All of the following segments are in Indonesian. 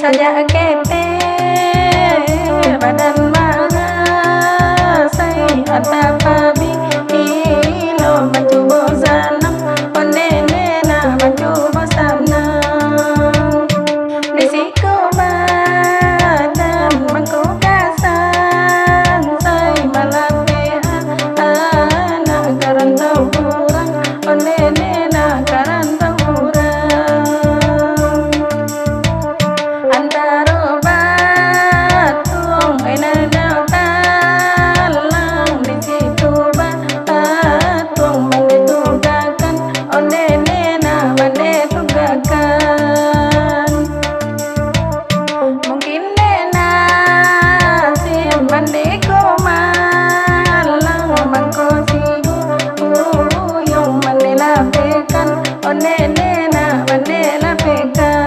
Sajak kepe badan mahasai atapabi ilo bancubo sanam onene na bancubo sanam risiko badan bangku kasan sai malape anak karantau kurang onene na karantau antara batung enana talang di situ batung bande tugakan onene na bande tugakan mungkin nena si bande ko malang bangko sibu yung bande lapekan onene na bande lapekan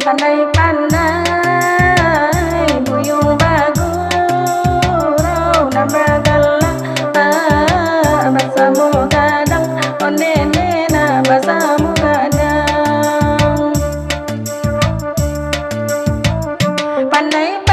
Pandai-pandai buyung bagurau nabagala basamu kadang onene na basamu kadang pandai